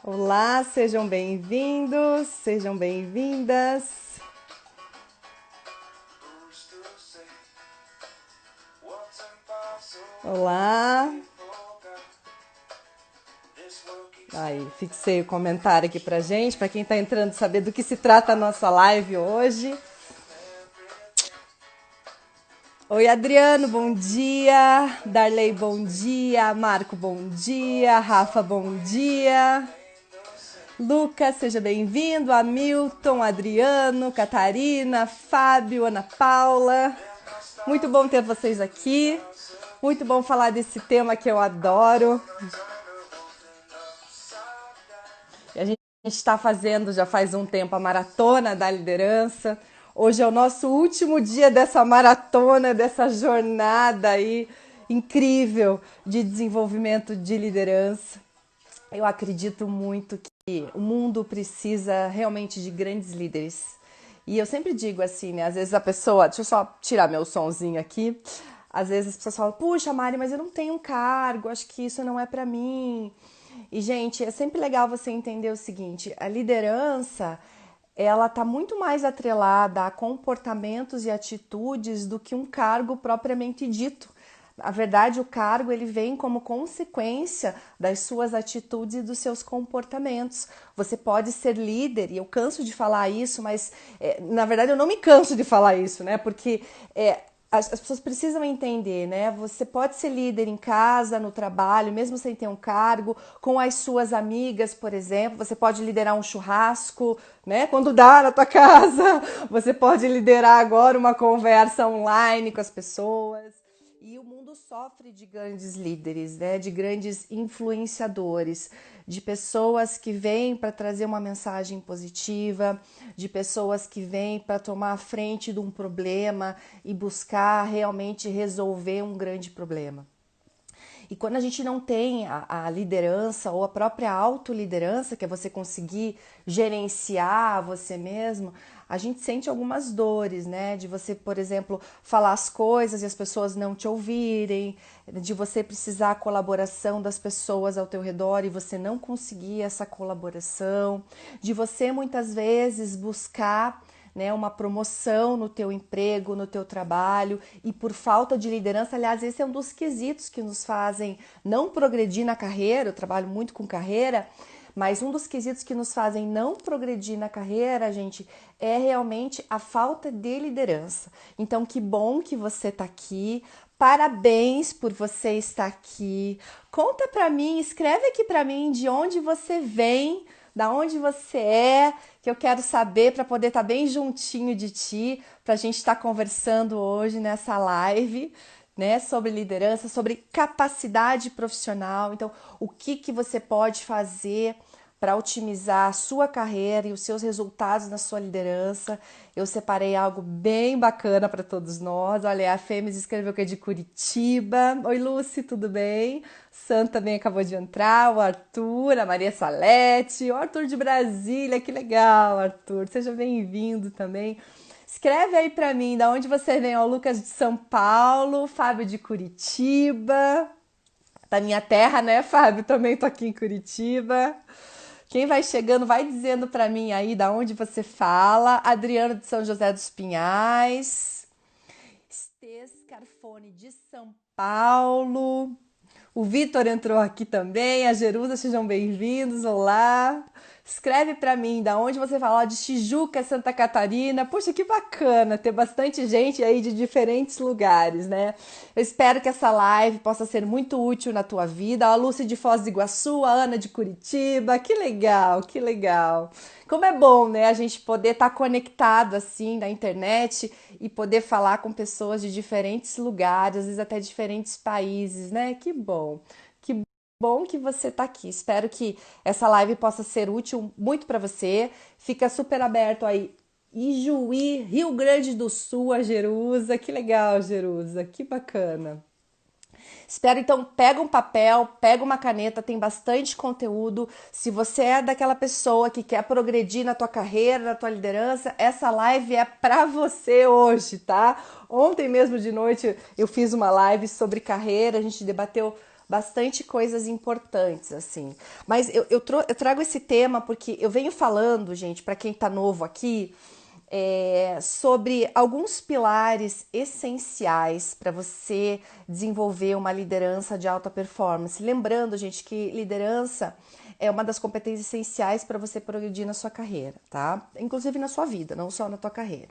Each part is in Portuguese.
Olá, sejam bem-vindos, sejam bem-vindas. Olá. Aí, fixei o comentário aqui pra gente, pra quem tá entrando saber do que se trata a nossa live hoje. Oi, Adriano, bom dia. Darley, bom dia. Marco, bom dia. Rafa, bom dia. Lucas, seja bem-vindo. Hamilton, Adriano, Catarina, Fábio, Ana Paula. Muito bom ter vocês aqui. Muito bom falar desse tema que eu adoro. E a gente está fazendo já faz um tempo a maratona da liderança. Hoje é o nosso último dia dessa maratona, dessa jornada aí incrível de desenvolvimento de liderança. Eu acredito muito que o mundo precisa realmente de grandes líderes. E eu sempre digo assim, né? Às vezes a pessoa, deixa eu só tirar meu sonzinho aqui. Às vezes as pessoas falam, puxa, Mari, mas eu não tenho um cargo, acho que isso não é pra mim. E, gente, é sempre legal você entender o seguinte: a liderança, ela tá muito mais atrelada a comportamentos e atitudes do que um cargo propriamente dito. Na verdade, o cargo ele vem como consequência das suas atitudes e dos seus comportamentos. Você pode ser líder, e eu canso de falar isso, mas na verdade eu não me canso de falar isso, né? Porque as pessoas precisam entender, né? Você pode ser líder em casa, no trabalho, mesmo sem ter um cargo, com as suas amigas, por exemplo. Você pode liderar um churrasco, né? Quando dá na tua casa. Você pode liderar agora uma conversa online com as pessoas. E o mundo sofre de grandes líderes, né? De grandes influenciadores, de pessoas que vêm para trazer uma mensagem positiva, de pessoas que vêm para tomar a frente de um problema e buscar realmente resolver um grande problema. E quando a gente não tem a liderança ou a própria autoliderança, que é você conseguir gerenciar você mesmo, a gente sente algumas dores, né? De você, por exemplo, falar as coisas e as pessoas não te ouvirem, de você precisar a colaboração das pessoas ao teu redor e você não conseguir essa colaboração, de você muitas vezes buscar, né, uma promoção no teu emprego, no teu trabalho, e por falta de liderança, aliás, esse é um dos quesitos que nos fazem não progredir na carreira. Eu trabalho muito com carreira, mas um dos quesitos que nos fazem não progredir na carreira, gente, é realmente a falta de liderança. Então, que bom que você está aqui. Parabéns por você estar aqui. Conta para mim, escreve aqui para mim de onde você vem, da onde você é, que eu quero saber para poder estar bem juntinho de ti, para a gente estar conversando hoje nessa live, né, sobre liderança, sobre capacidade profissional. Então, o que que você pode fazer para otimizar a sua carreira e os seus resultados na sua liderança. Eu separei algo bem bacana para todos nós. Olha, a Fêmis escreveu que é de Curitiba. Oi, Lucy, tudo bem? Santa também acabou de entrar, o Arthur, a Maria Salete, o Arthur de Brasília, que legal, Arthur. Seja bem-vindo também. Escreve aí para mim, da onde você vem, ó, o Lucas de São Paulo, Fábio de Curitiba, da minha terra, né, Fábio? Também tô aqui em Curitiba. Quem vai chegando, vai dizendo para mim aí da onde você fala. Adriano de São José dos Pinhais. Estes Carfone de São Paulo. O Vitor entrou aqui também. A Jerusa, sejam bem-vindos. Olá. Escreve para mim da onde você fala, de Tijuca, Santa Catarina. Poxa, que bacana ter bastante gente aí de diferentes lugares, né? Eu espero que essa live possa ser muito útil na tua vida. A Lúcia de Foz do Iguaçu, a Ana de Curitiba. Que legal, que legal. Como é bom, né, a gente poder estar conectado assim na internet e poder falar com pessoas de diferentes lugares, às vezes até diferentes países, né? Que bom. Que bom que você está aqui. Espero que essa live possa ser útil muito para você. Fica super aberto aí. Ijuí, Rio Grande do Sul, a Jerusa. Que legal, Jerusa. Que bacana. Espero então, pega um papel, pega uma caneta, tem bastante conteúdo. Se você é daquela pessoa que quer progredir na tua carreira, na tua liderança, essa live é para você hoje, tá? Ontem mesmo de noite eu fiz uma live sobre carreira, a gente debateu bastante coisas importantes, assim. Mas eu trago esse tema porque eu venho falando, gente, para quem tá novo aqui, sobre alguns pilares essenciais para você desenvolver uma liderança de alta performance. Lembrando, gente, que liderança é uma das competências essenciais para você progredir na sua carreira, tá? Inclusive na sua vida, não só na tua carreira.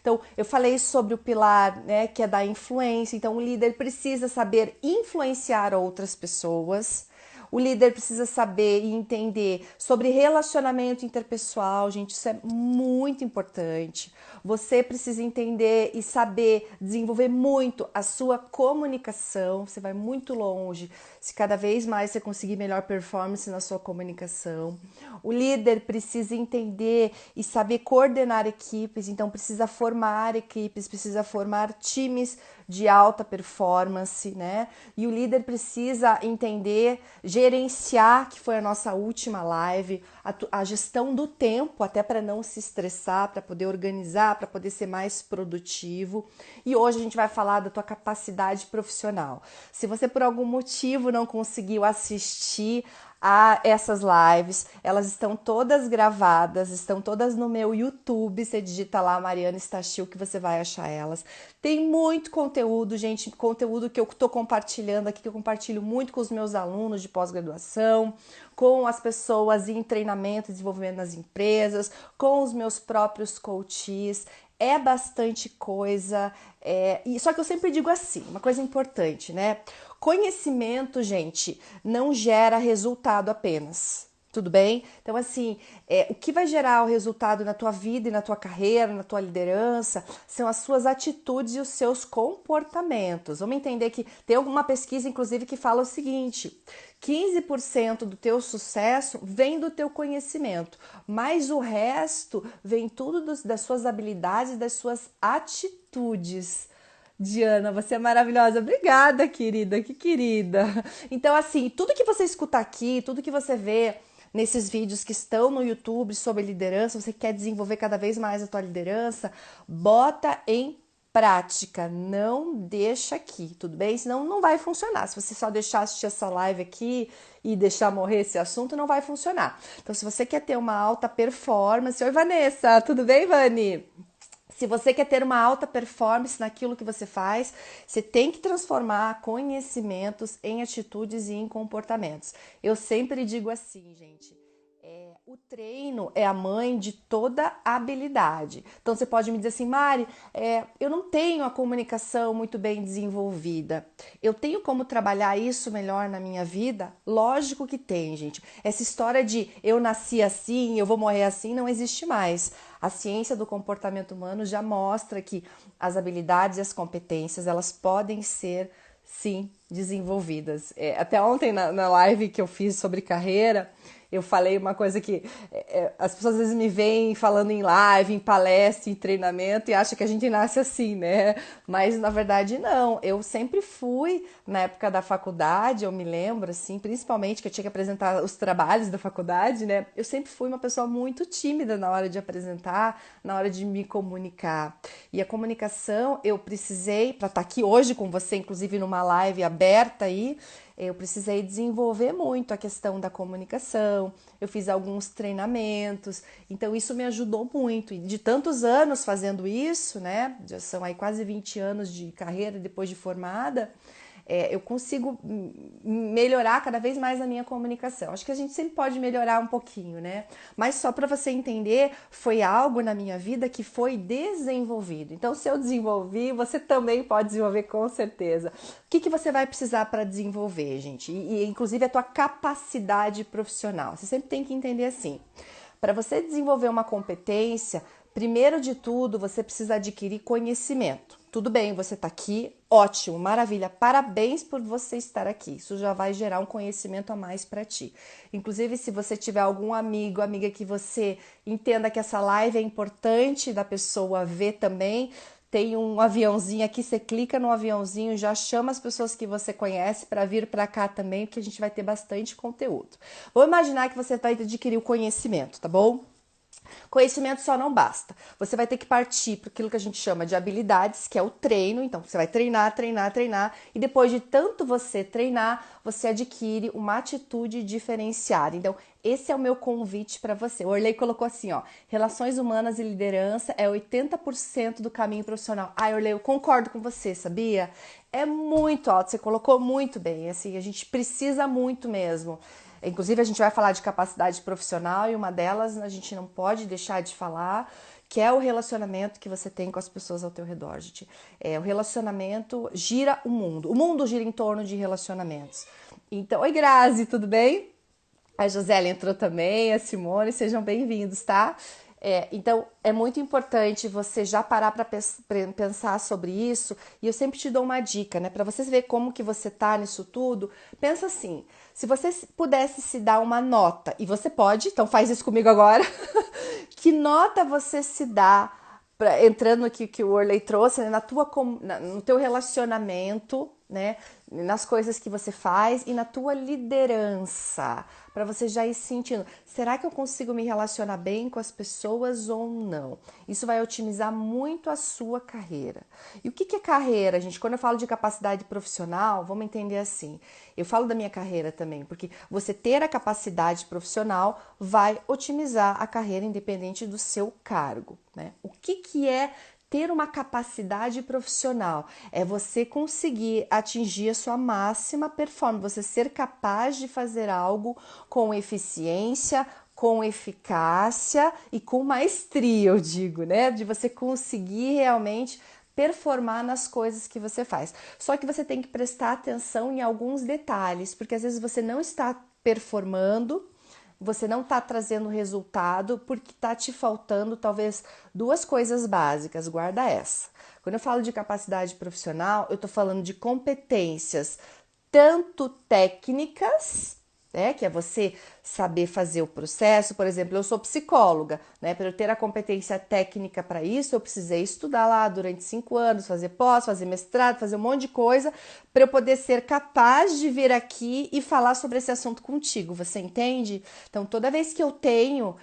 Então, eu falei sobre o pilar, né, que é da influência. Então, o líder precisa saber influenciar outras pessoas. O líder precisa saber e entender sobre relacionamento interpessoal, gente, isso é muito importante. Você precisa entender e saber desenvolver muito a sua comunicação. Você vai muito longe se cada vez mais você conseguir melhor performance na sua comunicação. O líder precisa entender e saber coordenar equipes, então precisa formar equipes, precisa formar times de alta performance, né? E o líder precisa entender, gerenciar, que foi a nossa última live, a gestão do tempo, até para não se estressar, para poder organizar, para poder ser mais produtivo. E hoje a gente vai falar da tua capacidade profissional. Se você por algum motivo não conseguiu assistir a essas lives, elas estão todas gravadas, estão todas no meu YouTube, você digita lá Mariana Stachil que você vai achar elas. Tem muito conteúdo, gente, conteúdo que eu tô compartilhando aqui, que eu compartilho muito com os meus alunos de pós-graduação, com as pessoas em treinamento e desenvolvimento nas empresas, com os meus próprios coaches. É bastante coisa, só que eu sempre digo assim, uma coisa importante, né? Conhecimento, gente, não gera resultado apenas, tudo bem? Então, assim, o que vai gerar o resultado na tua vida e na tua carreira, na tua liderança, são as suas atitudes e os seus comportamentos. Vamos entender que tem alguma pesquisa, inclusive, que fala o seguinte: 15% do teu sucesso vem do teu conhecimento, mas o resto vem tudo das suas habilidades, das suas atitudes. Diana, você é maravilhosa. Obrigada, querida, que querida. Então, assim, tudo que você escuta aqui, tudo que você vê nesses vídeos que estão no YouTube sobre liderança, você quer desenvolver cada vez mais a tua liderança, bota em prática, não deixa aqui, tudo bem? Senão não vai funcionar. Se você só deixar assistir essa live aqui e deixar morrer esse assunto, não vai funcionar. Então, se você quer ter uma alta performance... Oi, Vanessa, tudo bem, Vani? Se você quer ter uma alta performance naquilo que você faz, você tem que transformar conhecimentos em atitudes e em comportamentos. Eu sempre digo assim, gente, o treino é a mãe de toda habilidade. Então você pode me dizer assim, Mari, eu não tenho a comunicação muito bem desenvolvida. Eu tenho como trabalhar isso melhor na minha vida? Lógico que tem, gente. Essa história de eu nasci assim, eu vou morrer assim, não existe mais. A ciência do comportamento humano já mostra que as habilidades e as competências, elas podem ser, sim, desenvolvidas. Até ontem na live que eu fiz sobre carreira, eu falei uma coisa que as pessoas às vezes me veem falando em live, em palestra, em treinamento e acham que a gente nasce assim, né? Mas na verdade não. Eu sempre fui, na época da faculdade, eu me lembro, assim, principalmente que eu tinha que apresentar os trabalhos da faculdade, né? Eu sempre fui uma pessoa muito tímida na hora de apresentar, na hora de me comunicar. E a comunicação eu precisei, para estar aqui hoje com você, inclusive numa live aberta aí, eu precisei desenvolver muito a questão da comunicação, eu fiz alguns treinamentos, então isso me ajudou muito. E de tantos anos fazendo isso, né? Já são aí quase 20 anos de carreira depois de formada, eu consigo melhorar cada vez mais a minha comunicação. Acho que a gente sempre pode melhorar um pouquinho, né? Mas só para você entender, foi algo na minha vida que foi desenvolvido. Então, se eu desenvolvi, você também pode desenvolver com certeza. O que você vai precisar para desenvolver, gente? E inclusive a tua capacidade profissional. Você sempre tem que entender assim. Para você desenvolver uma competência, primeiro de tudo, você precisa adquirir conhecimento. Tudo bem, você está aqui, ótimo, maravilha, parabéns por você estar aqui. Isso já vai gerar um conhecimento a mais para ti. Inclusive, se você tiver algum amigo, amiga que você entenda que essa live é importante da pessoa ver também, tem um aviãozinho aqui, você clica no aviãozinho, já chama as pessoas que você conhece para vir para cá também, porque a gente vai ter bastante conteúdo. Vou imaginar que você vai adquirir o conhecimento, tá bom? Conhecimento só não basta. Você vai ter que partir para aquilo que a gente chama de habilidades, que é o treino. Então, você vai treinar, treinar, treinar. E depois de tanto você treinar, você adquire uma atitude diferenciada. Então, esse é o meu convite para você. O Orley colocou assim, ó. Relações humanas e liderança é 80% do caminho profissional. Ai, Orley, eu concordo com você, sabia? É muito alto. Você colocou muito bem. Assim, a gente precisa muito mesmo. Inclusive, a gente vai falar de capacidade profissional e uma delas a gente não pode deixar de falar, que é o relacionamento que você tem com as pessoas ao teu redor, gente. O relacionamento gira o mundo. O mundo gira em torno de relacionamentos. Então, oi Grazi, tudo bem? A Josela entrou também, a Simone, sejam bem-vindos, tá? Então, é muito importante você já parar para pensar sobre isso. E eu sempre te dou uma dica, né? Para você ver como que você tá nisso tudo, pensa assim, se você pudesse se dar uma nota, e você pode, então faz isso comigo agora, que nota você se dá, entrando aqui que o Orley trouxe, né, no teu relacionamento, né, nas coisas que você faz e na tua liderança, para você já ir sentindo, será que eu consigo me relacionar bem com as pessoas ou não? Isso vai otimizar muito a sua carreira. E o que é carreira, gente? Quando eu falo de capacidade profissional, vamos entender assim, eu falo da minha carreira também, porque você ter a capacidade profissional vai otimizar a carreira independente do seu cargo, né? O que é ter uma capacidade profissional? É você conseguir atingir a sua máxima performance, você ser capaz de fazer algo com eficiência, com eficácia e com maestria, eu digo, né? De você conseguir realmente performar nas coisas que você faz. Só que você tem que prestar atenção em alguns detalhes, porque às vezes você não está performando, você não está trazendo resultado porque está te faltando talvez duas coisas básicas, guarda essa. Quando eu falo de capacidade profissional, eu estou falando de competências tanto técnicas, né, que é você saber fazer o processo. Por exemplo, eu sou psicóloga, né, para eu ter a competência técnica para isso, eu precisei estudar lá durante 5 anos, fazer pós, fazer mestrado, fazer um monte de coisa, para eu poder ser capaz de vir aqui e falar sobre esse assunto contigo, você entende? Então, toda vez que eu tenho,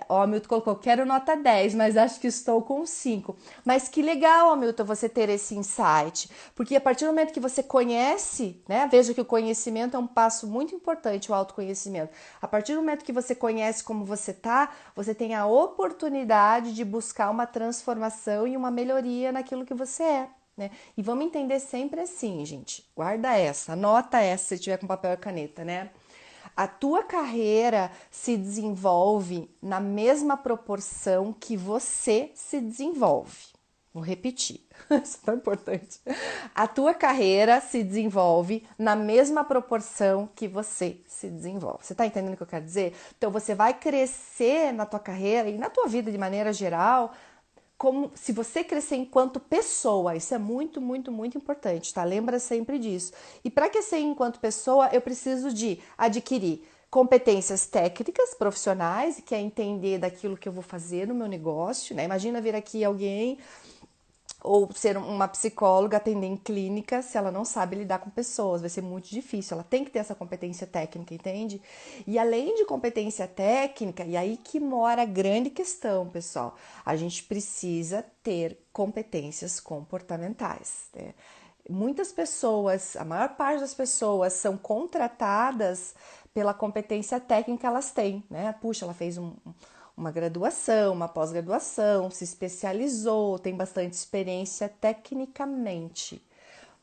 ó, o Milton colocou, quero nota 10, mas acho que estou com 5. Mas que legal, Milton, você ter esse insight, porque a partir do momento que você conhece, né, veja que o conhecimento é um passo muito importante, o autoconhecimento. A partir do momento que você conhece como você tá, você tem a oportunidade de buscar uma transformação e uma melhoria naquilo que você é, né? E vamos entender sempre assim, gente. Guarda essa, anota essa se tiver com papel e caneta, né? A tua carreira se desenvolve na mesma proporção que você se desenvolve. Vou repetir, isso é tão importante. A tua carreira se desenvolve na mesma proporção que você se desenvolve. Você está entendendo o que eu quero dizer? Então você vai crescer na tua carreira e na tua vida de maneira geral, como se você crescer enquanto pessoa. Isso é muito, muito, muito importante, tá? Lembra sempre disso. E para crescer enquanto pessoa, eu preciso de adquirir competências técnicas, profissionais, que é entender daquilo que eu vou fazer no meu negócio, né? Imagina vir aqui alguém ou ser uma psicóloga, atender em clínica, se ela não sabe lidar com pessoas, vai ser muito difícil. Ela tem que ter essa competência técnica, entende? E além de competência técnica, e aí que mora a grande questão, pessoal, a gente precisa ter competências comportamentais, né? Muitas pessoas, a maior parte das pessoas são contratadas pela competência técnica que elas têm, né? Puxa, ela fez uma graduação, uma pós-graduação, se especializou, tem bastante experiência tecnicamente.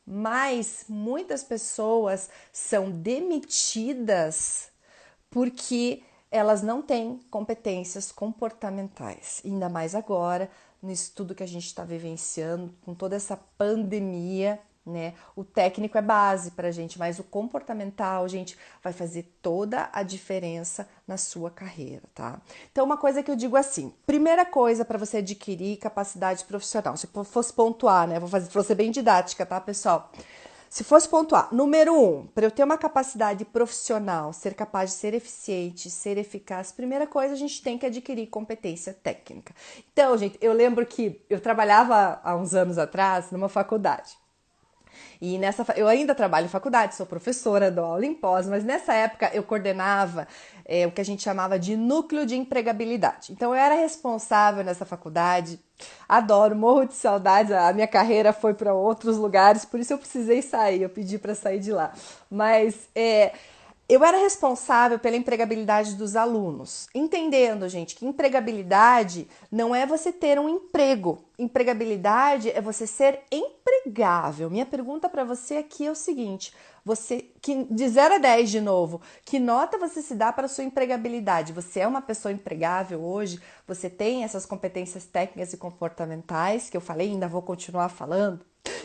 Mas muitas pessoas são demitidas porque elas não têm competências comportamentais. Ainda mais agora, no estudo que a gente está vivenciando, com toda essa pandemia, né? O técnico é base para a gente, mas o comportamental, gente, vai fazer toda a diferença na sua carreira, tá? Então, uma coisa que eu digo assim, primeira coisa para você adquirir capacidade profissional, se eu fosse pontuar, né? Vou ser bem didática, tá, pessoal? Se fosse pontuar, número 1, para eu ter uma capacidade profissional, ser capaz de ser eficiente, ser eficaz, primeira coisa, a gente tem que adquirir competência técnica. Então, gente, eu lembro que eu trabalhava há uns anos atrás numa faculdade. E eu ainda trabalho em faculdade, sou professora, dou aula em pós, mas nessa época eu coordenava o que a gente chamava de núcleo de empregabilidade. Então eu era responsável nessa faculdade, adoro, morro de saudades, a minha carreira foi para outros lugares, por isso eu precisei sair, eu pedi para sair de lá. Mas eu era responsável pela empregabilidade dos alunos, entendendo, gente, que empregabilidade não é você ter um emprego. Empregabilidade é você ser empregável. Minha pergunta para você aqui é o seguinte: você que de 0 a 10 de novo, que nota você se dá para a sua empregabilidade? Você é uma pessoa empregável hoje? Você tem essas competências técnicas e comportamentais que eu falei, ainda vou continuar falando?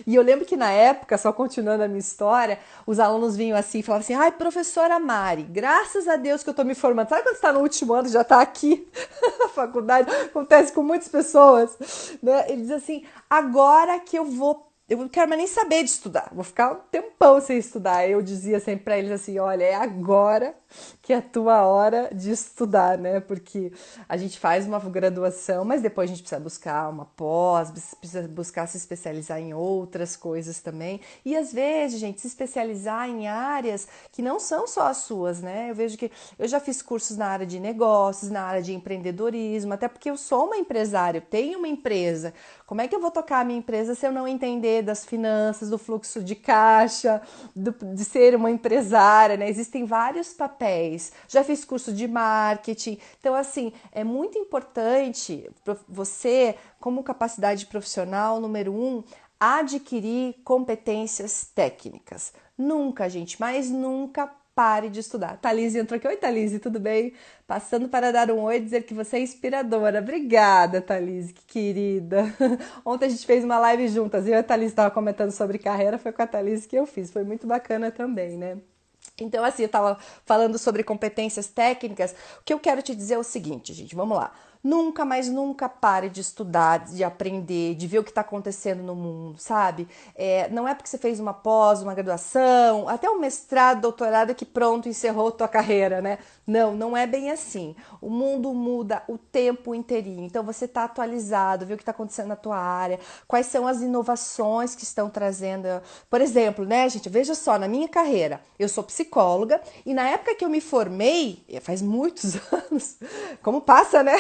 E eu lembro que na época, só continuando a minha história, os alunos vinham assim e falavam assim: ai, professora Mari, graças a Deus que eu tô me formando. Sabe quando você tá no último ano, já tá aqui na faculdade? Acontece com muitas pessoas, né? Ele diz assim: agora que eu não quero mais nem saber de estudar, vou ficar um tempão sem estudar. Eu dizia sempre para eles assim: olha, é agora que é a tua hora de estudar, né? Porque a gente faz uma graduação, mas depois a gente precisa buscar uma pós, precisa buscar se especializar em outras coisas também. E às vezes, gente, se especializar em áreas que não são só as suas, né? Eu vejo que eu já fiz cursos na área de negócios, na área de empreendedorismo, até porque eu sou uma empresária, eu tenho uma empresa. Como é que eu vou tocar a minha empresa se eu não entender das finanças, do fluxo de caixa, de ser uma empresária, né? Existem vários papéis. Já fiz curso de marketing. Então, assim, é muito importante você, como capacidade profissional, número 1, adquirir competências técnicas. Nunca, gente, mas nunca pare de estudar. Thalise entrou aqui. Oi, Thalise, tudo bem? Passando para dar um oi e dizer que você é inspiradora. Obrigada, Thalise, que querida. Ontem a gente fez uma live juntas. Eu e a Thalise estava comentando sobre carreira, foi com a Thalise que eu fiz. Foi muito bacana também, né? Então, assim, eu estava falando sobre competências técnicas. O que eu quero te dizer é o seguinte, gente, vamos lá. Nunca, mas nunca pare de estudar, de aprender, de ver o que está acontecendo no mundo, sabe? Não é porque você fez uma pós, uma graduação, até um mestrado, doutorado que pronto, encerrou tua carreira, né? Não, não é bem assim. O mundo muda o tempo inteirinho. Então você está atualizado, vê o que está acontecendo na tua área, quais são as inovações que estão trazendo. Por exemplo, né, gente, veja só, na minha carreira, eu sou psicóloga e na época que eu me formei, faz muitos anos, como passa, né?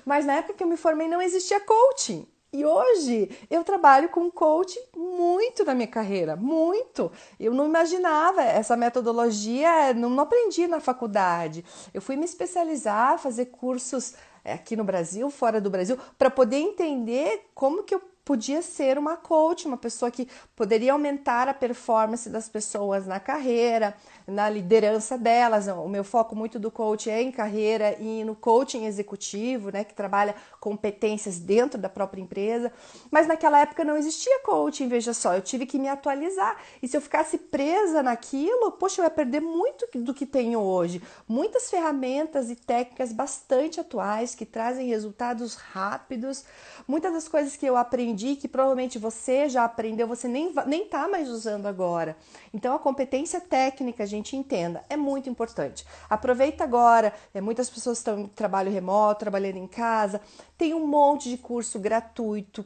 Mas na época que eu me formei não existia coaching. E hoje eu trabalho com coaching muito na minha carreira, muito. Eu não imaginava essa metodologia, não aprendi na faculdade. Eu fui me especializar, fazer cursos aqui no Brasil, fora do Brasil, para poder entender como que eu podia ser uma coach, uma pessoa que poderia aumentar a performance das pessoas na carreira, na liderança delas. O meu foco muito do coach é em carreira e no coaching executivo, né, que trabalha competências dentro da própria empresa. Mas naquela época não existia coaching, veja só, eu tive que me atualizar. E se eu ficasse presa naquilo, poxa, eu ia perder muito do que tenho hoje. Muitas ferramentas e técnicas bastante atuais que trazem resultados rápidos. Muitas das coisas que eu aprendi, que provavelmente você já aprendeu, você nem tá mais usando agora. Então a competência técnica, a gente entenda, é muito importante. Aproveita agora, muitas pessoas estão em trabalho remoto, trabalhando em casa, tem um monte de curso gratuito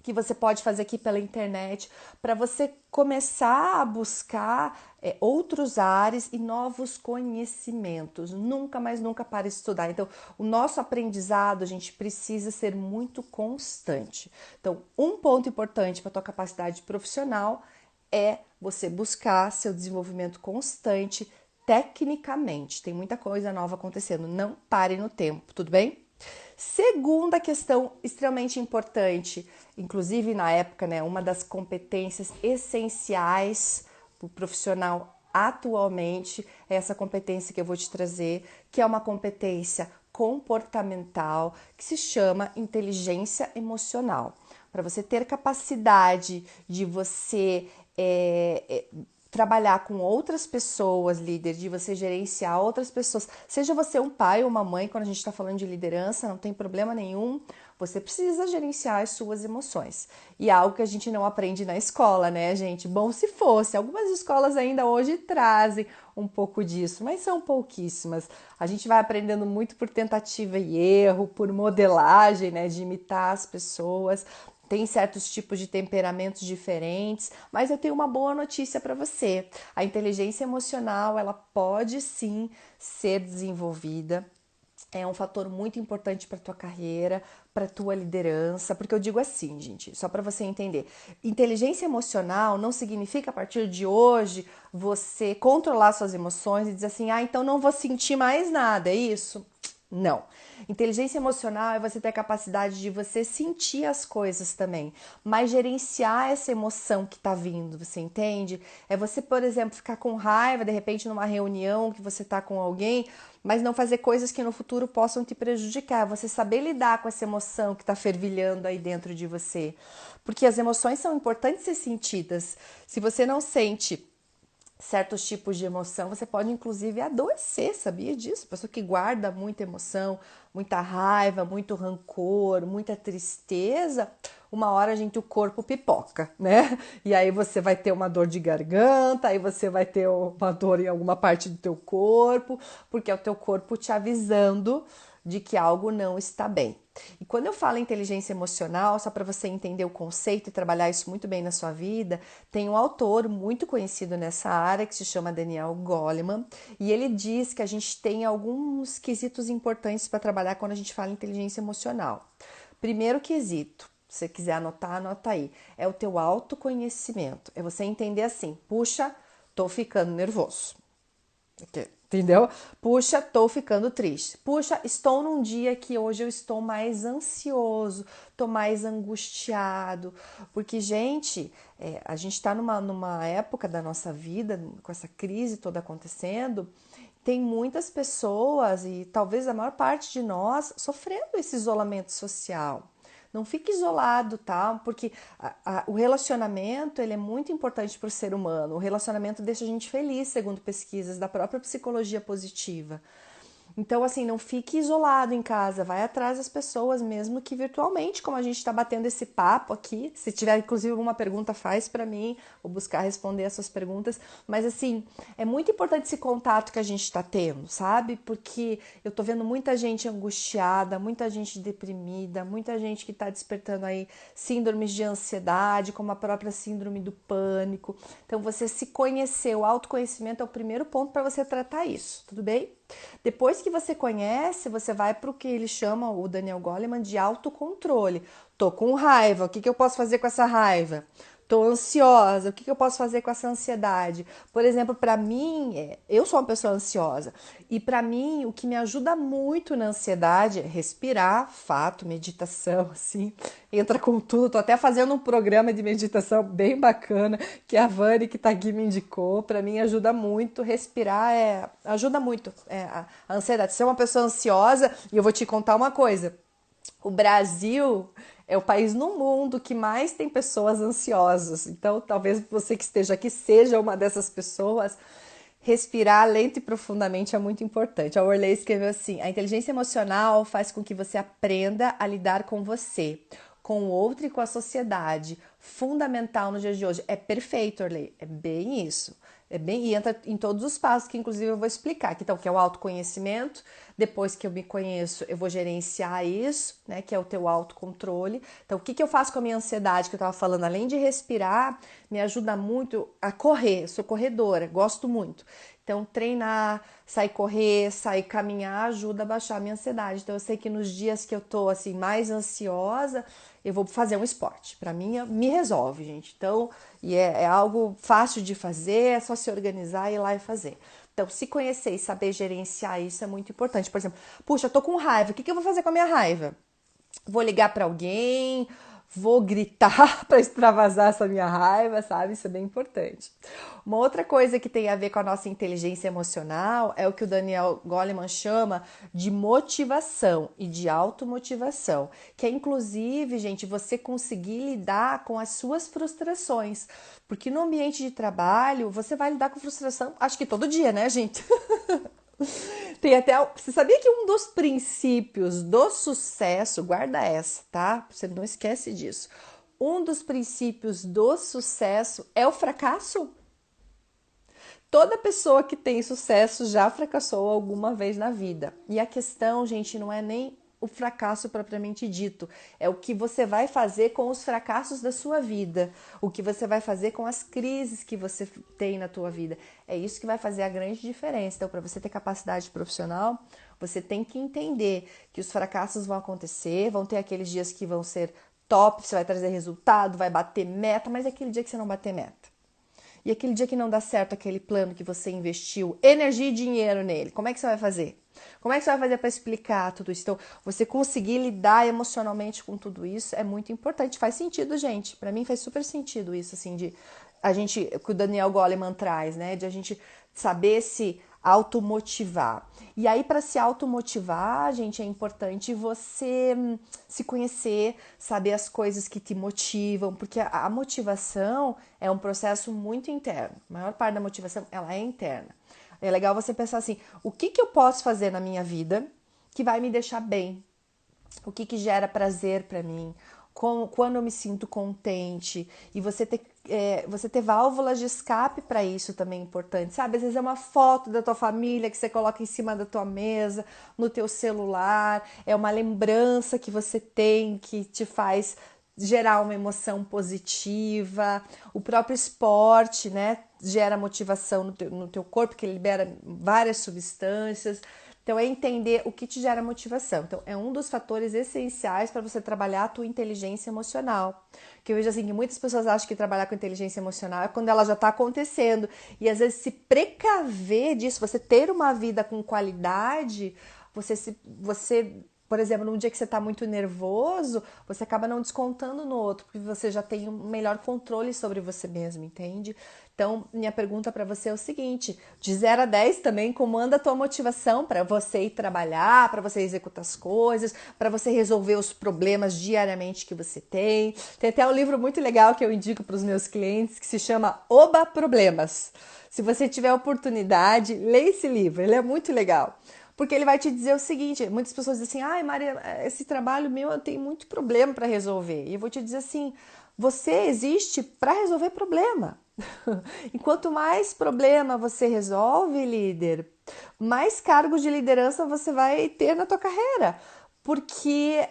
que você pode fazer aqui pela internet para você começar a buscar outros ares e novos conhecimentos. Nunca, mais nunca pare de estudar. Então, o nosso aprendizado, a gente precisa ser muito constante. Então, um ponto importante para a tua capacidade profissional é você buscar seu desenvolvimento constante tecnicamente. Tem muita coisa nova acontecendo. Não pare no tempo, tudo bem? Segunda questão extremamente importante, inclusive na época, né, uma das competências essenciais para o profissional atualmente é essa competência que eu vou te trazer, que é uma competência comportamental que se chama inteligência emocional. Para você ter capacidade de você trabalhar com outras pessoas, líder, de você gerenciar outras pessoas, seja você um pai ou uma mãe, quando a gente está falando de liderança, não tem problema nenhum, você precisa gerenciar as suas emoções. E é algo que a gente não aprende na escola, né, gente? Bom, se fosse, algumas escolas ainda hoje trazem um pouco disso, mas são pouquíssimas. A gente vai aprendendo muito por tentativa e erro, por modelagem, né, de imitar as pessoas. tem certos tipos de temperamentos diferentes, mas eu tenho uma boa notícia para você. A inteligência emocional, ela pode sim ser desenvolvida. É um fator muito importante para tua carreira, para tua liderança, porque eu digo assim, gente, só para você entender. Inteligência emocional não significa a partir de hoje você controlar suas emoções e dizer assim: "Ah, então não vou sentir mais nada", é isso? Não. Inteligência emocional é você ter a capacidade de você sentir as coisas também, mas gerenciar essa emoção que tá vindo, você entende? É você, por exemplo, ficar com raiva, de repente, numa reunião que você tá com alguém, mas não fazer coisas que no futuro possam te prejudicar. Você saber lidar com essa emoção que tá fervilhando aí dentro de você. Porque as emoções são importantes ser sentidas. Se você não sente certos tipos de emoção, você pode inclusive adoecer, sabia disso? Pessoa que guarda muita emoção, muita raiva, muito rancor, muita tristeza, uma hora o corpo pipoca, né? E aí você vai ter uma dor de garganta, aí você vai ter uma dor em alguma parte do teu corpo, porque é o teu corpo te avisando de que algo não está bem. E quando eu falo inteligência emocional, só para você entender o conceito e trabalhar isso muito bem na sua vida, tem um autor muito conhecido nessa área que se chama Daniel Goleman, e ele diz que a gente tem alguns quesitos importantes para trabalhar quando a gente fala inteligência emocional. Primeiro quesito, se você quiser anotar, anota aí, é o teu autoconhecimento. É você entender assim: puxa, tô ficando nervoso. Entendeu? Puxa, tô ficando triste. Puxa, estou num dia que hoje eu estou mais ansioso, tô mais angustiado. Porque, gente, a gente tá numa época da nossa vida, com essa crise toda acontecendo, tem muitas pessoas, e talvez a maior parte de nós, sofrendo esse isolamento social. Não fique isolado, tá? Porque o relacionamento, ele é muito importante para o ser humano. O relacionamento deixa a gente feliz, segundo pesquisas da própria psicologia positiva. Então, assim, não fique isolado em casa, vai atrás das pessoas, mesmo que virtualmente, como a gente está batendo esse papo aqui. Se tiver, inclusive, alguma pergunta, faz para mim, vou buscar responder essas perguntas. Mas, assim, é muito importante esse contato que a gente está tendo, sabe? Porque eu tô vendo muita gente angustiada, muita gente deprimida, muita gente que está despertando aí síndromes de ansiedade, como a própria síndrome do pânico. Então, você se conhecer, o autoconhecimento é o primeiro ponto para você tratar isso, tudo bem? Depois que você conhece, você vai para o que ele chama, o Daniel Goleman, de autocontrole. Tô com raiva, o que eu posso fazer com essa raiva? Tô ansiosa, o que eu posso fazer com essa ansiedade? Por exemplo, para mim, eu sou uma pessoa ansiosa, e para mim o que me ajuda muito na ansiedade é respirar, fato, meditação, assim, entra com tudo. Tô até fazendo um programa de meditação bem bacana que a Vani que tá aqui me indicou. Para mim ajuda muito, respirar ajuda muito a ansiedade. Se é uma pessoa ansiosa, e eu vou te contar uma coisa, o Brasil é o país no mundo que mais tem pessoas ansiosas. Então, talvez você que esteja aqui seja uma dessas pessoas. Respirar lento e profundamente é muito importante. A Orley escreveu assim: a inteligência emocional faz com que você aprenda a lidar com você, com o outro e com a sociedade. Fundamental nos dias de hoje. É perfeito, Orley. É bem isso. É bem, e entra em todos os passos que inclusive eu vou explicar. Então, que é o autoconhecimento. Depois que eu me conheço, eu vou gerenciar isso, né? Que é o teu autocontrole. Então, o que eu faço com a minha ansiedade que eu estava falando? Além de respirar, me ajuda muito a correr. Eu sou corredora, gosto muito. Então, treinar, sair correr, sair caminhar ajuda a baixar a minha ansiedade. Então, eu sei que nos dias que eu tô assim mais ansiosa, eu vou fazer um esporte. Para mim, me resolve, gente. Então, e é algo fácil de fazer, é só se organizar e ir lá e fazer. Então, se conhecer e saber gerenciar isso é muito importante. Por exemplo, puxa, eu tô com raiva, o que eu vou fazer com a minha raiva? Vou ligar para alguém, vou gritar para extravasar essa minha raiva, sabe? Isso é bem importante. Uma outra coisa que tem a ver com a nossa inteligência emocional é o que o Daniel Goleman chama de motivação e de automotivação, que é inclusive, gente, você conseguir lidar com as suas frustrações, porque no ambiente de trabalho você vai lidar com frustração, acho que todo dia, né, gente? Tem até. Você sabia que um dos princípios do sucesso, guarda essa, tá? Você não esquece disso. Um dos princípios do sucesso é o fracasso? Toda pessoa que tem sucesso já fracassou alguma vez na vida. E a questão, gente, não é nem o fracasso propriamente dito. É o que você vai fazer com os fracassos da sua vida, o que você vai fazer com as crises que você tem na tua vida. É isso que vai fazer a grande diferença. Então, para você ter capacidade profissional, você tem que entender que os fracassos vão acontecer, vão ter aqueles dias que vão ser top, você vai trazer resultado, vai bater meta, mas é aquele dia que você não bater meta. E aquele dia que não dá certo aquele plano que você investiu energia e dinheiro nele, como é que você vai fazer? Como é que você vai fazer para explicar tudo isso? Então, você conseguir lidar emocionalmente com tudo isso é muito importante. Faz sentido, gente. Para mim faz super sentido isso, assim, de a gente, que o Daniel Goleman traz, né? De a gente saber se automotivar. E aí, para se automotivar, gente, é importante você se conhecer, saber as coisas que te motivam, porque a motivação é um processo muito interno. A maior parte da motivação, ela é interna. É legal você pensar assim, o que eu posso fazer na minha vida que vai me deixar bem? O que gera prazer para mim? Quando eu me sinto contente, e você ter válvulas de escape para isso também é importante, sabe? Às vezes é uma foto da tua família que você coloca em cima da tua mesa, no teu celular, é uma lembrança que você tem que te faz gerar uma emoção positiva. O próprio esporte, né, gera motivação no teu corpo, que ele libera várias substâncias. Então, é entender o que te gera motivação. Então, é um dos fatores essenciais para você trabalhar a tua inteligência emocional. Que eu vejo assim, que muitas pessoas acham que trabalhar com inteligência emocional é quando ela já está acontecendo. E às vezes se precaver disso, você ter uma vida com qualidade, você, por exemplo, num dia que você está muito nervoso, você acaba não descontando no outro, porque você já tem um melhor controle sobre você mesmo, entende? Então, minha pergunta para você é o seguinte: de 0 a 10 também, como anda a tua motivação para você ir trabalhar, para você executar as coisas, para você resolver os problemas diariamente que você tem? Tem até um livro muito legal que eu indico para os meus clientes que se chama Oba Problemas. Se você tiver oportunidade, leia esse livro, ele é muito legal. Porque ele vai te dizer o seguinte, muitas pessoas dizem assim, ai Maria, esse trabalho meu eu tenho muito problema para resolver. E eu vou te dizer assim, você existe para resolver problema. E quanto mais problema você resolve, líder, mais cargos de liderança você vai ter na tua carreira. Porque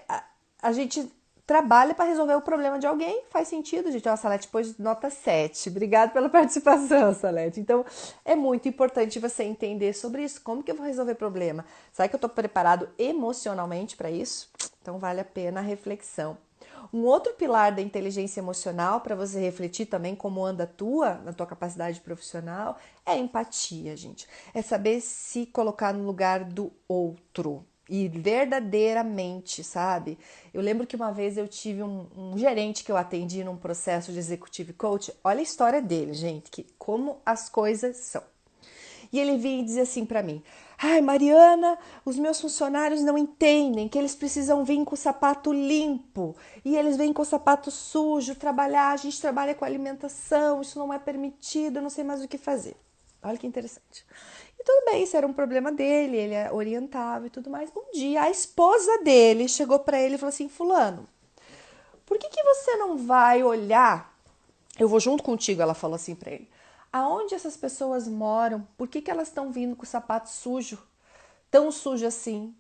a gente trabalha para resolver o problema de alguém, faz sentido, gente. Ó, a Salete pôs nota 7. Obrigada pela participação, Salete. Então, é muito importante você entender sobre isso. Como que eu vou resolver problema? Será que eu estou preparado emocionalmente para isso? Então, vale a pena a reflexão. Um outro pilar da inteligência emocional, para você refletir também como anda na tua capacidade profissional, é a empatia, gente. É saber se colocar no lugar do outro. E verdadeiramente, sabe? Eu lembro que uma vez eu tive um gerente que eu atendi num processo de executive coach. Olha a história dele, gente, que como as coisas são. E ele vinha e dizia assim para mim: ai, Mariana, os meus funcionários não entendem que eles precisam vir com o sapato limpo e eles vêm com o sapato sujo trabalhar. A gente trabalha com alimentação, isso não é permitido, eu não sei mais o que fazer. Olha que interessante. E tudo bem, isso era um problema dele, ele orientava e tudo mais. Um dia a esposa dele chegou para ele e falou assim: Fulano, por que você não vai olhar? Eu vou junto contigo, ela falou assim para ele. Aonde essas pessoas moram? Por que elas estão vindo com o sapato sujo? Tão sujo assim?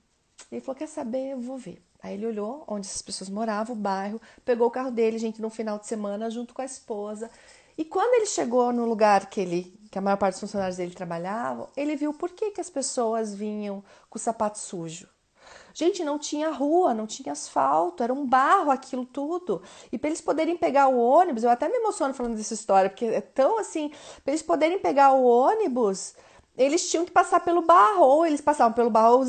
Ele falou, quer saber? Eu vou ver. Aí ele olhou onde essas pessoas moravam, o bairro, pegou o carro dele, gente, no final de semana, junto com a esposa. E quando ele chegou no lugar que a maior parte dos funcionários dele trabalhavam, ele viu por que as pessoas vinham com o sapato sujo. Gente, não tinha rua, não tinha asfalto, era um barro aquilo tudo. E para eles poderem pegar o ônibus, eu até me emociono falando dessa história, porque é tão assim, para eles poderem pegar o ônibus, eles tinham que passar pelo barro, ou eles passavam pelo barro,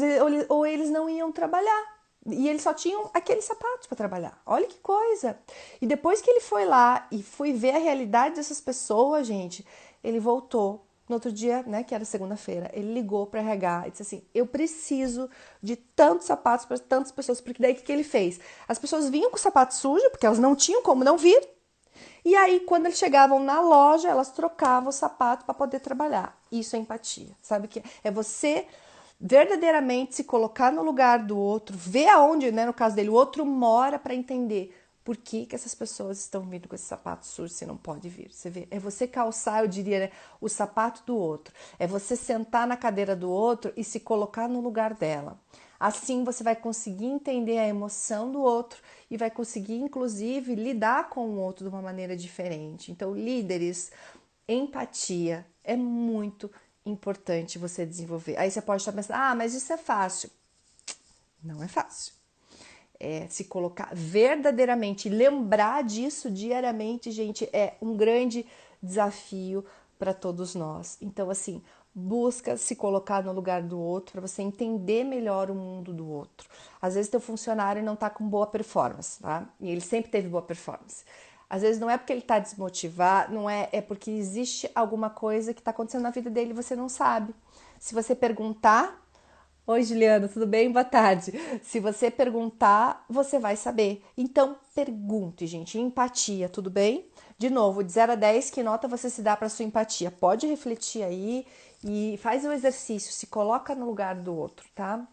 ou eles não iam trabalhar. E eles só tinham aqueles sapatos para trabalhar. Olha que coisa. E depois que ele foi lá e foi ver a realidade dessas pessoas, gente, ele voltou. No outro dia, né, que era segunda-feira, ele ligou para RH e disse assim: eu preciso de tantos sapatos para tantas pessoas. Porque daí o que ele fez? As pessoas vinham com o sapato sujo, porque elas não tinham como não vir. E aí, quando eles chegavam na loja, elas trocavam o sapato para poder trabalhar. Isso é empatia, sabe? Que é você verdadeiramente se colocar no lugar do outro, ver aonde, né, no caso dele, o outro mora para entender por que essas pessoas estão vindo com esse sapato sujo se não pode vir. Você vê, é você calçar, eu diria, né, o sapato do outro. É você sentar na cadeira do outro e se colocar no lugar dela. Assim você vai conseguir entender a emoção do outro e vai conseguir, inclusive, lidar com o outro de uma maneira diferente. Então, líderes, empatia é muito importante você desenvolver. Aí você pode estar pensando, ah, mas isso é fácil. Não é fácil. Se colocar verdadeiramente, lembrar disso diariamente, gente, é um grande desafio para todos nós. Então, assim, busca se colocar no lugar do outro para você entender melhor o mundo do outro. Às vezes teu funcionário não está com boa performance, tá? E ele sempre teve boa performance. Às vezes não é porque ele está desmotivado, não é, é porque existe alguma coisa que está acontecendo na vida dele e você não sabe. Se você perguntar, oi, Juliana, tudo bem? Boa tarde. Se você perguntar, você vai saber. Então, pergunte, gente. Empatia, tudo bem? De novo, de 0 a 10, que nota você se dá para sua empatia? Pode refletir aí e faz o exercício, se coloca no lugar do outro, tá?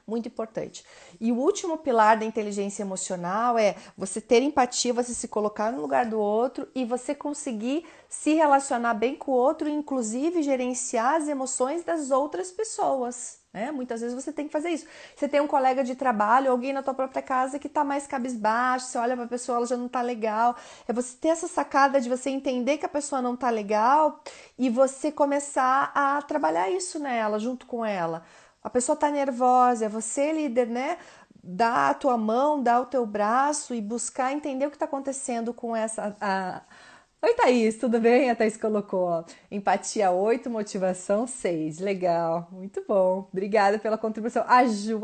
Muito importante. E o último pilar da inteligência emocional é você ter empatia, você se colocar no lugar do outro e você conseguir se relacionar bem com o outro, inclusive gerenciar as emoções das outras pessoas. Muitas vezes você tem que fazer isso. Você tem um colega de trabalho, alguém na tua própria casa que tá mais cabisbaixo, você olha pra pessoa, ela já não tá legal. É você ter essa sacada de você entender que a pessoa não tá legal e você começar a trabalhar isso nela, junto com ela. A pessoa tá nervosa, é você, líder, né? Dá a tua mão, dá o teu braço e buscar entender o que está acontecendo com essa. Oi, Thaís, tudo bem? A Thaís colocou, ó, empatia 8, motivação 6. Legal, muito bom. Obrigada pela contribuição. A Ju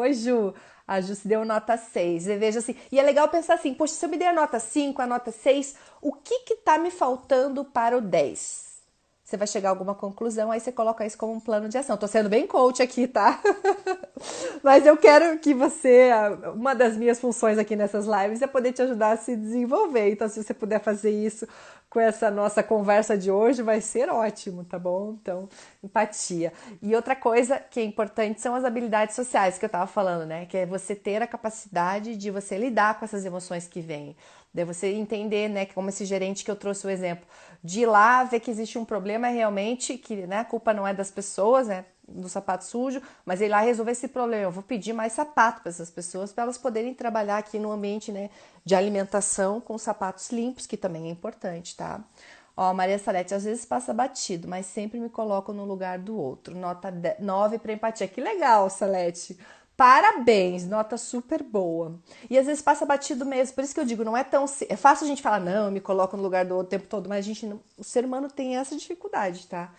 se deu nota 6. E veja assim, e é legal pensar assim, poxa, se eu me der a nota 5, a nota 6, o que tá me faltando para o 10? Você vai chegar a alguma conclusão, aí você coloca isso como um plano de ação. Tô sendo bem coach aqui, tá? Mas eu quero que você, uma das minhas funções aqui nessas lives é poder te ajudar a se desenvolver. Então, se você puder fazer isso com essa nossa conversa de hoje, vai ser ótimo, tá bom? Então, empatia. E outra coisa que é importante são as habilidades sociais que eu tava falando, né? Que é você ter a capacidade de você lidar com essas emoções que vêm. De você entender, né, como esse gerente que eu trouxe o exemplo, de ir lá ver que existe um problema realmente, que, né, a culpa não é das pessoas, né, do sapato sujo, mas ir lá resolver esse problema. Eu vou pedir mais sapato para essas pessoas, para elas poderem trabalhar aqui no ambiente, né, de alimentação com sapatos limpos, que também é importante, tá? Ó, Maria Salete, às vezes passa batido, mas sempre me coloco no lugar do outro. Nota 9 para empatia. Que legal, Salete. Parabéns, nota super boa. E às vezes passa batido mesmo, por isso que eu digo, não é tão. É fácil a gente falar, não, eu me coloco no lugar do outro o tempo todo, mas a gente não, o ser humano tem essa dificuldade, tá?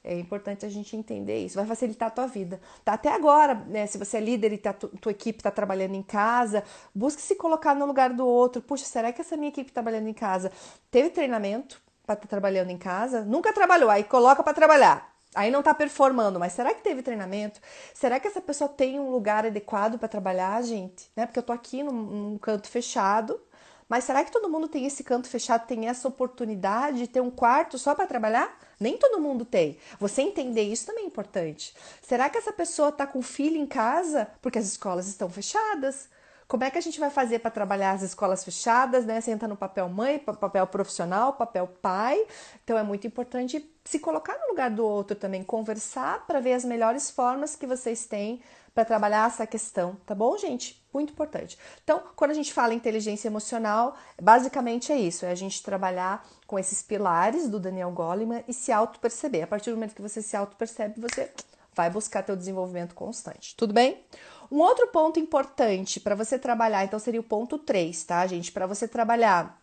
É importante a gente entender isso, vai facilitar a tua vida. Tá? Até agora, né, se você é líder e tua equipe está trabalhando em casa, busque se colocar no lugar do outro. Puxa, será que essa minha equipe trabalhando em casa teve treinamento para estar trabalhando em casa? Nunca trabalhou, aí coloca para trabalhar. Aí não está performando, mas será que teve treinamento? Será que essa pessoa tem um lugar adequado para trabalhar, gente? Né? Porque eu tô aqui num canto fechado, mas será que todo mundo tem esse canto fechado, tem essa oportunidade de ter um quarto só para trabalhar? Nem todo mundo tem. Você entender isso também é importante. Será que essa pessoa está com filho em casa porque as escolas estão fechadas? Como é que a gente vai fazer para trabalhar as escolas fechadas, né? Você entra no papel mãe, papel profissional, papel pai. Então é muito importante se colocar no lugar do outro também, conversar para ver as melhores formas que vocês têm para trabalhar essa questão, tá bom, gente? Muito importante. Então, quando a gente fala em inteligência emocional, basicamente é isso, é a gente trabalhar com esses pilares do Daniel Goleman e se auto-perceber. A partir do momento que você se auto-percebe, você vai buscar teu desenvolvimento constante. Tudo bem? Um outro ponto importante para você trabalhar, então seria o ponto 3, tá, gente? Para você trabalhar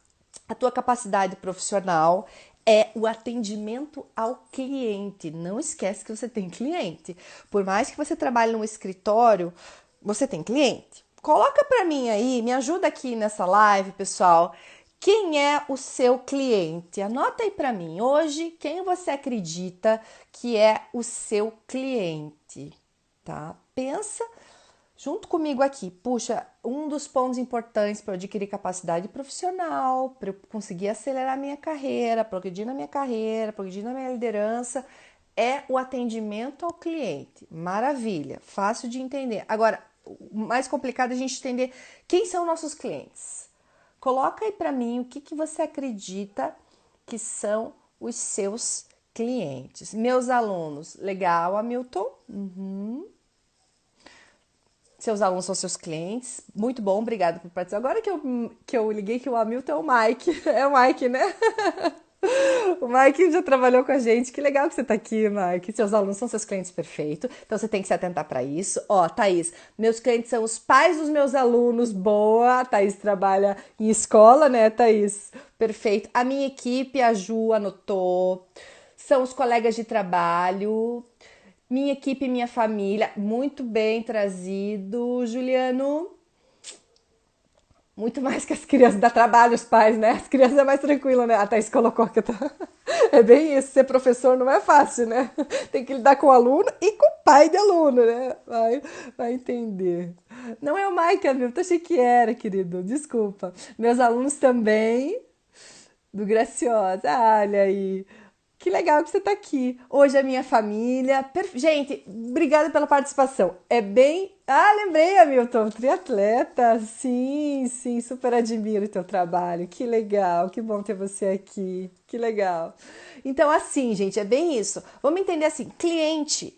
a tua capacidade profissional é o atendimento ao cliente. Não esquece que você tem cliente. Por mais que você trabalhe num escritório, você tem cliente. Coloca para mim aí, me ajuda aqui nessa live, pessoal. Quem é o seu cliente? Anota aí para mim. Hoje, quem você acredita que é o seu cliente? Tá? Pensa junto comigo aqui. Puxa, um dos pontos importantes para eu adquirir capacidade profissional, para eu conseguir acelerar minha carreira, progredir na minha carreira, progredir na minha liderança, é o atendimento ao cliente. Maravilha, fácil de entender. Agora, o mais complicado é a gente entender quem são nossos clientes. Coloca aí para mim o que você acredita que são os seus clientes. Meus alunos, legal, Hamilton? Uhum. Seus alunos são seus clientes. Muito bom, obrigado por participar. Agora que eu liguei que o Hamilton é o Mike. É o Mike, né? O Mike já trabalhou com a gente. Que legal que você tá aqui, Mike. Seus alunos são seus clientes, perfeito. Então você tem que se atentar para isso. Ó, Thaís, meus clientes são os pais dos meus alunos. Boa. A Thaís trabalha em escola, né, Thaís? Perfeito. A minha equipe, a Ju anotou. São os colegas de trabalho. Minha equipe e minha família. Muito bem trazido, Juliano. Muito mais que as crianças, dá trabalho os pais, né? As crianças é mais tranquilo, né? A Thaís colocou que tá... É bem isso, ser professor não é fácil, né? Tem que lidar com o aluno e com o pai de aluno, né? Vai entender. Não é o Mike, amigo, eu achei que era, querido, desculpa. Meus alunos também, do Graciosa, olha aí. Que legal que você está aqui. Hoje a minha família. Gente, obrigada pela participação. É bem. Ah, lembrei, Hamilton, triatleta. Sim, sim, super admiro o teu trabalho. Que legal, que bom ter você aqui. Que legal. Então, assim, gente, é bem isso. Vamos entender assim: cliente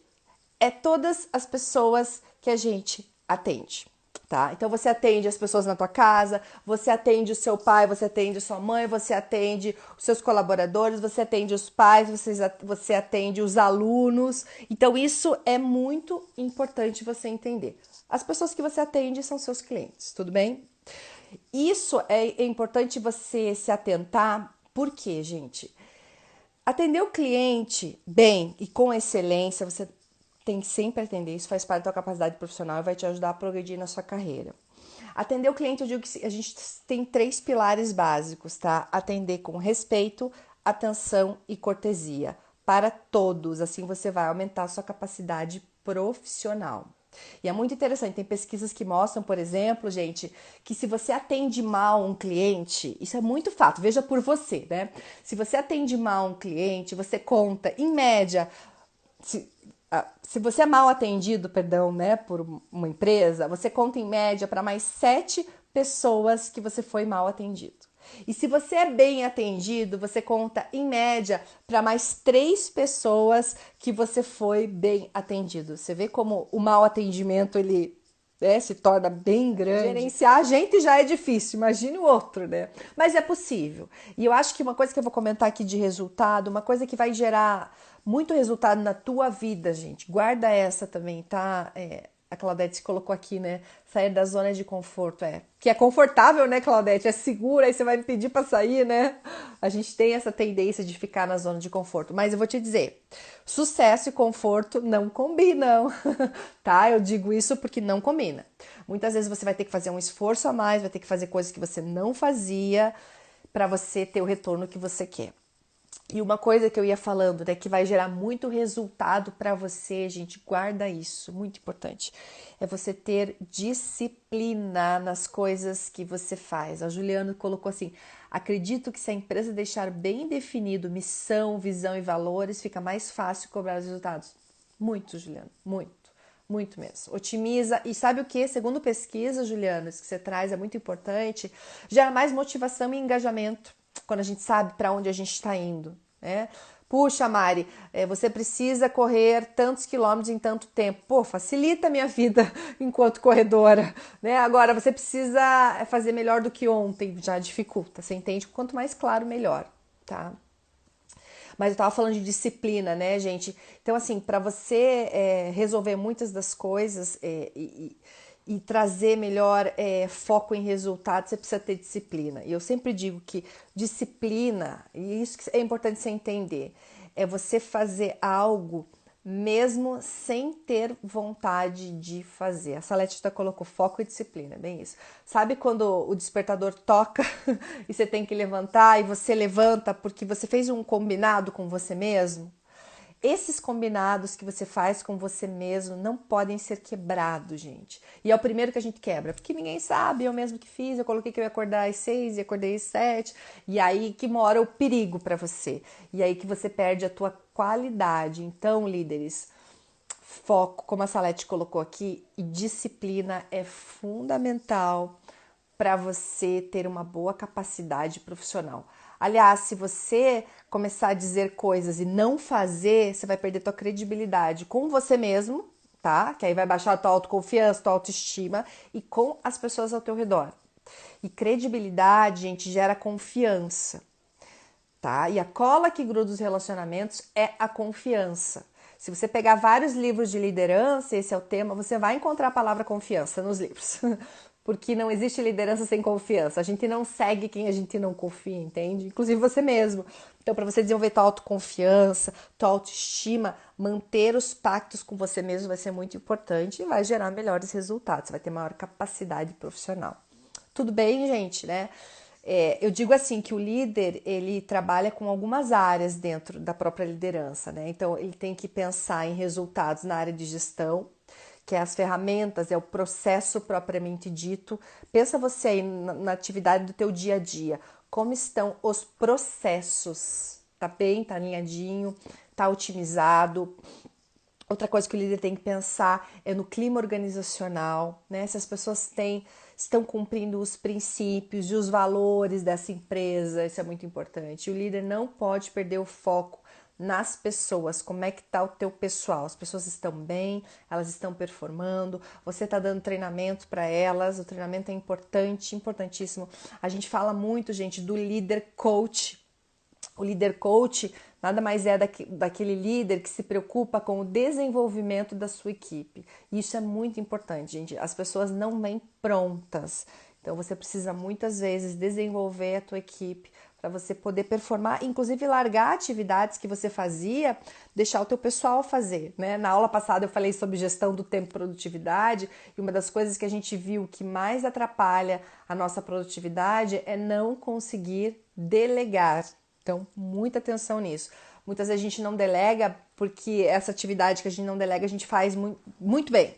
é todas as pessoas que a gente atende. Tá? Então você atende as pessoas na tua casa, você atende o seu pai, você atende a sua mãe, você atende os seus colaboradores, você atende os pais, você atende os alunos. Então isso é muito importante você entender. As pessoas que você atende são seus clientes, tudo bem? Isso é importante você se atentar, porque, gente, atender o cliente bem e com excelência, você tem que sempre atender, isso faz parte da tua capacidade profissional e vai te ajudar a progredir na sua carreira. Atender o cliente, eu digo que a gente tem 3 pilares básicos, tá? Atender com respeito, atenção e cortesia para todos, assim você vai aumentar a sua capacidade profissional. E é muito interessante, tem pesquisas que mostram, por exemplo, gente, que se você atende mal um cliente, isso é muito fato, veja por você, né? Se você atende mal um cliente, você conta, em média, se você é mal atendido, perdão, né, por uma empresa, você conta em média para mais 7 pessoas que você foi mal atendido. E se você é bem atendido, você conta em média para mais 3 pessoas que você foi bem atendido. Você vê como o mau atendimento ele se torna bem grande. Gerenciar a gente já é difícil, imagine o outro, né? Mas é possível. E eu acho que uma coisa que eu vou comentar aqui de resultado, uma coisa que vai gerar muito resultado na tua vida, gente. Guarda essa também, tá? A Claudete colocou aqui, né? Sair da zona de conforto, que é confortável, né, Claudete? É segura, aí você vai me pedir para sair, né? A gente tem essa tendência de ficar na zona de conforto. Mas eu vou te dizer, sucesso e conforto não combinam, tá? Eu digo isso porque não combina. Muitas vezes você vai ter que fazer um esforço a mais, vai ter que fazer coisas que você não fazia para você ter o retorno que você quer. E uma coisa que eu ia falando, né, que vai gerar muito resultado para você, gente, guarda isso, muito importante. É você ter disciplina nas coisas que você faz. A Juliana colocou assim: acredito que se a empresa deixar bem definido missão, visão e valores, fica mais fácil cobrar os resultados. Muito, Juliana, muito. Muito mesmo. Otimiza. E sabe o que? Segundo pesquisa, Juliana, isso que você traz é muito importante, gera mais motivação e engajamento quando a gente sabe para onde a gente está indo, né? Puxa, Mari, você precisa correr tantos quilômetros em tanto tempo. Pô, facilita a minha vida enquanto corredora, né? Agora, você precisa fazer melhor do que ontem, já dificulta. Você entende? Quanto mais claro, melhor, tá? Mas eu tava falando de disciplina, né, gente? Então, assim, para você resolver muitas das coisas e trazer melhor foco em resultados, você precisa ter disciplina. E eu sempre digo que disciplina, e isso que é importante você entender, é você fazer algo mesmo sem ter vontade de fazer. A Salete colocou foco e disciplina, bem isso. Sabe quando o despertador toca e você tem que levantar e você levanta porque você fez um combinado com você mesmo? Esses combinados que você faz com você mesmo não podem ser quebrados, gente. E é o primeiro que a gente quebra, porque ninguém sabe, eu mesmo que fiz, eu coloquei que eu ia acordar às 6 e acordei às 7, e aí que mora o perigo para você. E aí que você perde a tua qualidade. Então, líderes, foco, como a Salete colocou aqui, e disciplina é fundamental para você ter uma boa capacidade profissional. Aliás, se você começar a dizer coisas e não fazer, você vai perder tua credibilidade com você mesmo, tá? Que aí vai baixar a tua autoconfiança, tua autoestima e com as pessoas ao teu redor. E credibilidade, gente, gera confiança, tá? E a cola que gruda os relacionamentos é a confiança. Se você pegar vários livros de liderança, esse é o tema, você vai encontrar a palavra confiança nos livros. Porque não existe liderança sem confiança. A gente não segue quem a gente não confia, entende? Inclusive você mesmo. Então, para você desenvolver tua autoconfiança, tua autoestima, manter os pactos com você mesmo vai ser muito importante e vai gerar melhores resultados. Você vai ter maior capacidade profissional. Tudo bem, gente, né? Eu digo assim que o líder, ele trabalha com algumas áreas dentro da própria liderança, né? Então, ele tem que pensar em resultados na área de gestão, que é as ferramentas, é o processo propriamente dito. Pensa você aí na atividade do teu dia a dia. Como estão os processos? Tá bem? Tá alinhadinho? Tá otimizado? Outra coisa que o líder tem que pensar é no clima organizacional, né? Se as pessoas estão cumprindo os princípios e os valores dessa empresa, isso é muito importante. O líder não pode perder o foco nas pessoas, como é que tá o teu pessoal, as pessoas estão bem, elas estão performando, você está dando treinamento para elas, o treinamento é importante, importantíssimo. A gente fala muito, gente, do líder coach. O líder coach nada mais é daquele líder que se preocupa com o desenvolvimento da sua equipe. Isso é muito importante, gente. As pessoas não vêm prontas. Então, você precisa muitas vezes desenvolver a tua equipe para você poder performar, inclusive largar atividades que você fazia, deixar o teu pessoal fazer, né? Na aula passada eu falei sobre gestão do tempo e produtividade, e uma das coisas que a gente viu que mais atrapalha a nossa produtividade é não conseguir delegar. Então, muita atenção nisso. Muitas vezes a gente não delega porque essa atividade que a gente não delega a gente faz muito bem.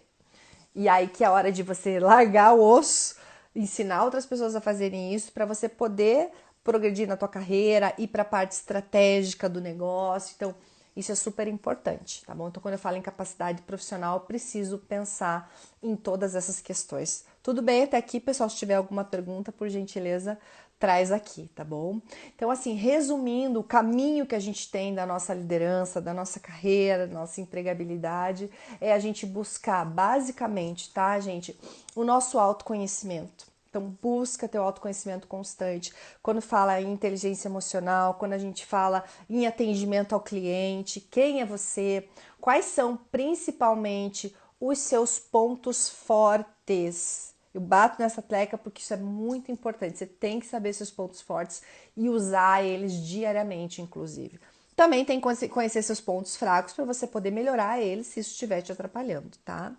E aí que é a hora de você largar o osso, ensinar outras pessoas a fazerem isso para você poder progredir na tua carreira, ir para a parte estratégica do negócio. Então, isso é super importante, tá bom? Então, quando eu falo em capacidade profissional, eu preciso pensar em todas essas questões. Tudo bem até aqui, pessoal? Se tiver alguma pergunta, por gentileza, traz aqui, tá bom? Então, assim, resumindo, o caminho que a gente tem da nossa liderança, da nossa carreira, da nossa empregabilidade, é a gente buscar, basicamente, tá, gente, o nosso autoconhecimento. Então, busca teu autoconhecimento constante. Quando fala em inteligência emocional, quando a gente fala em atendimento ao cliente, quem é você, quais são principalmente os seus pontos fortes. Eu bato nessa tecla porque isso é muito importante. Você tem que saber seus pontos fortes e usar eles diariamente, inclusive. Também tem que conhecer seus pontos fracos para você poder melhorar eles se isso estiver te atrapalhando, tá?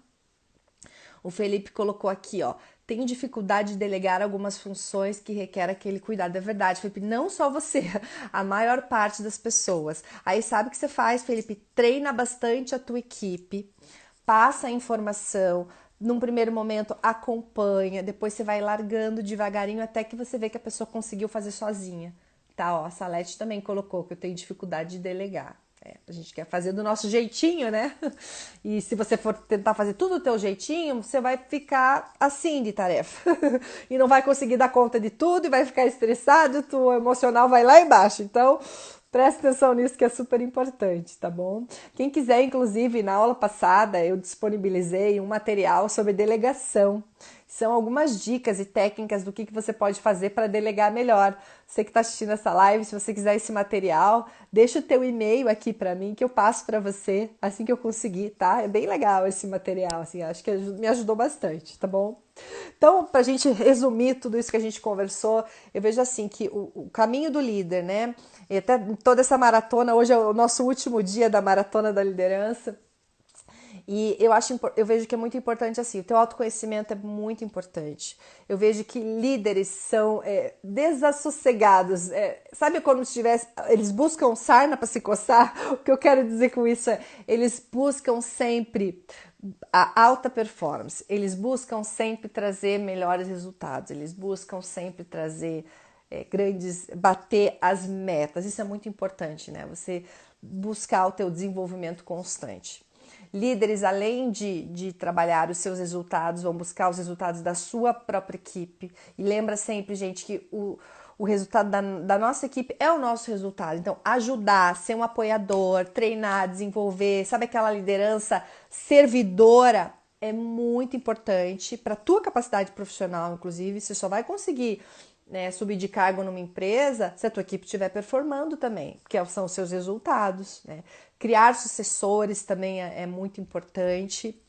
O Felipe colocou aqui, ó, tenho dificuldade de delegar algumas funções que requer aquele cuidado. É verdade, Felipe, não só você, a maior parte das pessoas. Aí sabe o que você faz, Felipe? Treina bastante a tua equipe, passa a informação, num primeiro momento acompanha, depois você vai largando devagarinho até que você vê que a pessoa conseguiu fazer sozinha. Tá, ó, a Salete também colocou que eu tenho dificuldade de delegar. A gente quer fazer do nosso jeitinho, né? E se você for tentar fazer tudo do teu jeitinho, você vai ficar assim de tarefa. E não vai conseguir dar conta de tudo e vai ficar estressado, o teu emocional vai lá embaixo. Então, presta atenção nisso que é super importante, tá bom? Quem quiser, inclusive, na aula passada eu disponibilizei um material sobre delegação. São algumas dicas e técnicas do que você pode fazer para delegar melhor. Você que está assistindo essa live, se você quiser esse material, deixa o teu e-mail aqui para mim que eu passo para você assim que eu conseguir, tá? É bem legal esse material, assim, acho que me ajudou bastante, tá bom? Então, para a gente resumir tudo isso que a gente conversou, eu vejo assim que o caminho do líder, né? E até toda essa maratona, hoje é o nosso último dia da maratona da liderança. E eu vejo que é muito importante assim, o teu autoconhecimento é muito importante. Eu vejo que líderes são desassossegados. Sabe quando eles buscam sarna para se coçar? O que eu quero dizer com isso é, eles buscam sempre a alta performance, eles buscam sempre trazer melhores resultados, eles buscam sempre trazer bater as metas. Isso é muito importante, né? Você buscar o teu desenvolvimento constante. Líderes, além de trabalhar os seus resultados, vão buscar os resultados da sua própria equipe. E lembra sempre, gente, que o resultado da nossa equipe é o nosso resultado. Então, ajudar, ser um apoiador, treinar, desenvolver, sabe aquela liderança servidora é muito importante para a tua capacidade profissional, inclusive. Você só vai conseguir, né, subir de cargo numa empresa se a tua equipe estiver performando também, porque são os seus resultados, né? Criar sucessores também é muito importante.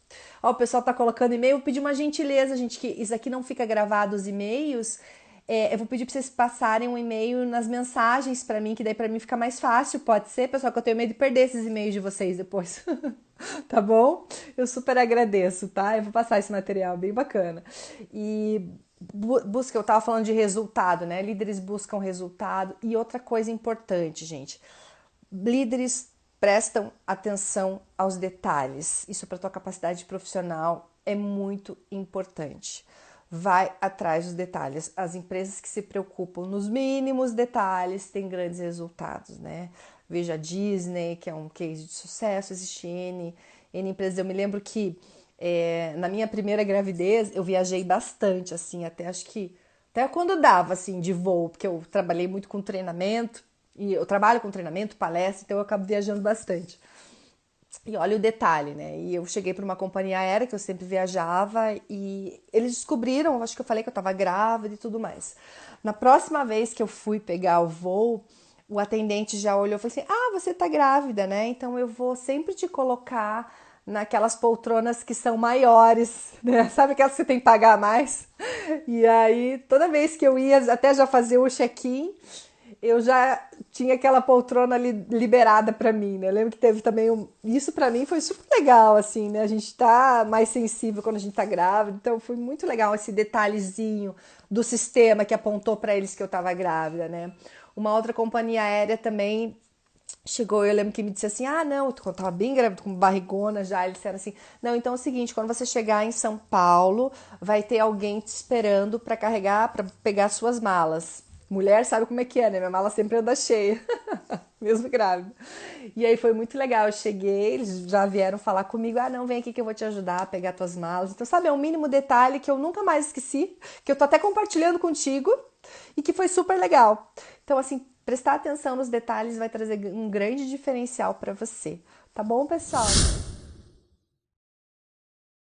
Ó, o pessoal tá colocando e-mail, vou pedir uma gentileza, gente, que isso aqui não fica gravado os e-mails. Eu vou pedir para vocês passarem um e-mail nas mensagens para mim, que daí para mim fica mais fácil, pode ser, pessoal, que eu tenho medo de perder esses e-mails de vocês depois. Tá bom? Eu super agradeço, tá? Eu vou passar esse material bem bacana. E busca, eu tava falando de resultado, né? Líderes buscam resultado. E outra coisa importante, gente, líderes prestam atenção aos detalhes. Isso para tua capacidade profissional é muito importante. Vai atrás dos detalhes. As empresas que se preocupam nos mínimos detalhes têm grandes resultados, né? Veja a Disney, que é um case de sucesso, existe N empresas. Eu me lembro que na minha primeira gravidez eu viajei bastante, assim, até quando dava, assim, de voo, porque eu trabalhei muito com treinamento, e eu trabalho com treinamento, palestra, então eu acabo viajando bastante. E olha o detalhe, né? E eu cheguei para uma companhia aérea que eu sempre viajava e eles descobriram, acho que eu falei que eu estava grávida e tudo mais. Na próxima vez que eu fui pegar o voo, o atendente já olhou e falou assim: Ah, você tá grávida, né? Então eu vou sempre te colocar naquelas poltronas que são maiores, né? Sabe aquelas que você tem que pagar mais? E aí, toda vez que eu ia, até já fazer o check-in, eu já tinha aquela poltrona ali liberada para mim, né? Eu lembro que teve também isso para mim foi super legal, assim, né? A gente tá mais sensível quando a gente tá grávida, então foi muito legal esse detalhezinho do sistema que apontou para eles que eu tava grávida, né? Uma outra companhia aérea também chegou, eu lembro que me disse assim: Ah, não, eu tava bem grávida, com barrigona já. Eles disseram assim: Não, então é o seguinte, quando você chegar em São Paulo, vai ter alguém te esperando para carregar, para pegar suas malas. Mulher sabe como é que é, né? Minha mala sempre anda cheia, mesmo grávida. E aí foi muito legal. Eu cheguei, eles já vieram falar comigo: Ah, não, vem aqui que eu vou te ajudar a pegar tuas malas. Então, sabe, é um mínimo detalhe que eu nunca mais esqueci, que eu tô até compartilhando contigo e que foi super legal. Então, assim, prestar atenção nos detalhes vai trazer um grande diferencial para você. Tá bom, pessoal?